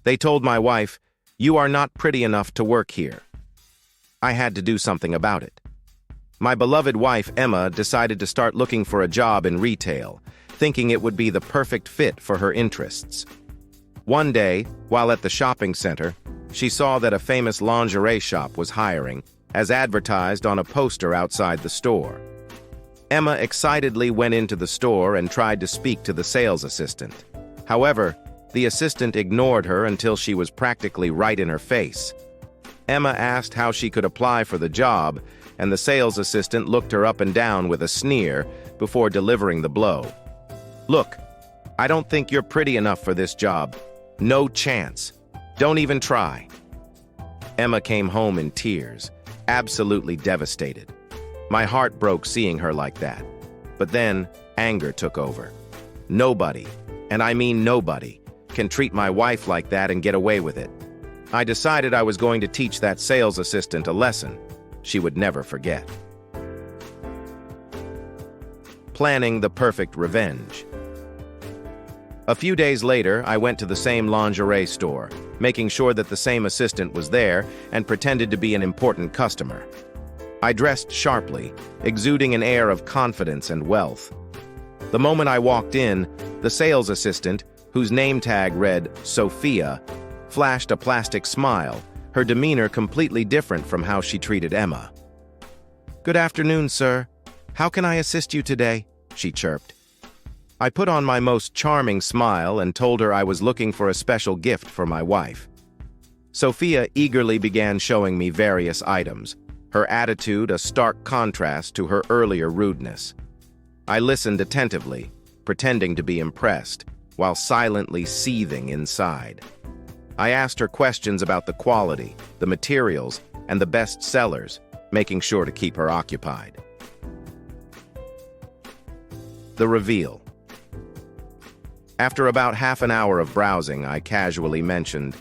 They told my wife, "You are not pretty enough to work here." I had to do something about it. My beloved wife, Emma, decided to start looking for a job in retail, thinking it would be the perfect fit for her interests. One day, while at the shopping center, she saw that a famous lingerie shop was hiring, as advertised on a poster outside the store. Emma excitedly went into the store and tried to speak to the sales assistant. However, the assistant ignored her until she was practically right in her face. Emma asked how she could apply for the job, and the sales assistant looked her up and down with a sneer before delivering the blow. "Look, I don't think you're pretty enough for this job. No chance. Don't even try." Emma came home in tears, absolutely devastated. My heart broke seeing her like that. But then, anger took over. Nobody, and I mean nobody, can treat my wife like that and get away with it. I decided I was going to teach that sales assistant a lesson she would never forget. Planning the perfect revenge. A few days later, I went to the same lingerie store, making sure that the same assistant was there and pretended to be an important customer. I dressed sharply, exuding an air of confidence and wealth. The moment I walked in, the sales assistant, whose name tag read Sophia, flashed a plastic smile, her demeanor completely different from how she treated Emma. "Good afternoon, sir. How can I assist you today?" she chirped. I put on my most charming smile and told her I was looking for a special gift for my wife. Sophia eagerly began showing me various items, her attitude a stark contrast to her earlier rudeness. I listened attentively, pretending to be impressed, while silently seething inside. I asked her questions about the quality, the materials, and the best sellers, making sure to keep her occupied. The reveal. After about half an hour of browsing, I casually mentioned,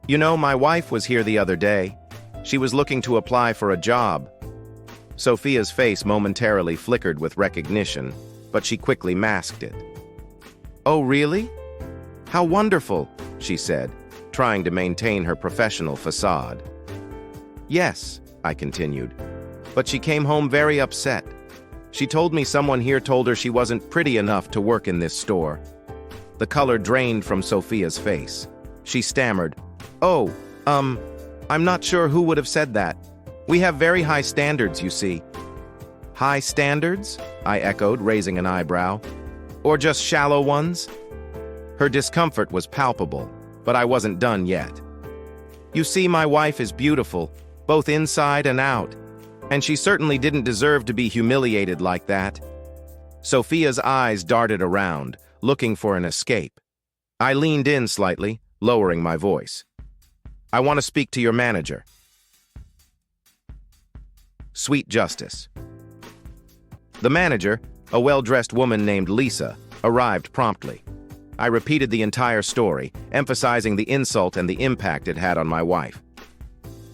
"You know, my wife was here the other day. She was looking to apply for a job." Sophia's face momentarily flickered with recognition, but she quickly masked it. "Oh, really? How wonderful," she said, trying to maintain her professional facade. "Yes," I continued, "but she came home very upset. She told me someone here told her she wasn't pretty enough to work in this store." The color drained from Sophia's face. She stammered, "Oh, I'm not sure who would have said that. We have very high standards, you see." "High standards?" I echoed, raising an eyebrow. "Or just shallow ones?" Her discomfort was palpable, but I wasn't done yet. "You see, my wife is beautiful, both inside and out, and she certainly didn't deserve to be humiliated like that." Sophia's eyes darted around, looking for an escape. I leaned in slightly, lowering my voice. "I want to speak to your manager." Sweet justice. The manager, a well-dressed woman named Lisa, arrived promptly. I repeated the entire story, emphasizing the insult and the impact it had on my wife.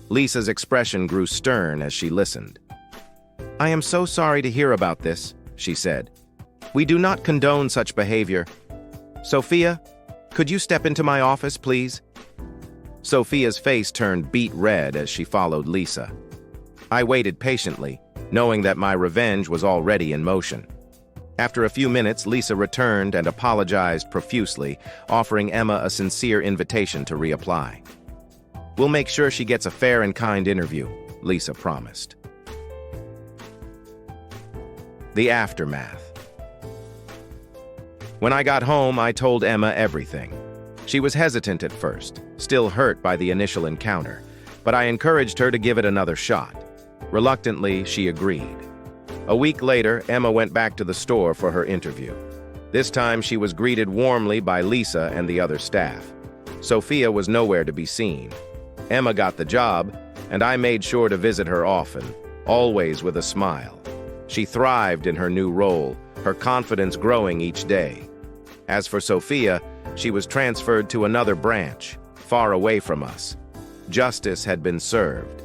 Lisa's expression grew stern as she listened. "I am so sorry to hear about this," she said. "We do not condone such behavior. Sophia, could you step into my office, please?" Sophia's face turned beet red as she followed Lisa. I waited patiently, knowing that my revenge was already in motion. After a few minutes, Lisa returned and apologized profusely, offering Emma a sincere invitation to reapply. "We'll make sure she gets a fair and kind interview," Lisa promised. The aftermath. When I got home, I told Emma everything. She was hesitant at first, still hurt by the initial encounter, but I encouraged her to give it another shot. Reluctantly, she agreed. A week later, Emma went back to the store for her interview. This time, she was greeted warmly by Lisa and the other staff. Sophia was nowhere to be seen. Emma got the job, and I made sure to visit her often, always with a smile. She thrived in her new role, her confidence growing each day. As for Sophia, she was transferred to another branch, far away from us. Justice had been served.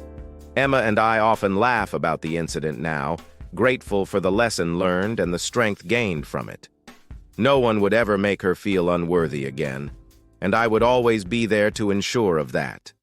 Emma and I often laugh about the incident now, grateful for the lesson learned and the strength gained from it. No one would ever make her feel unworthy again. and I would always be there to ensure of that.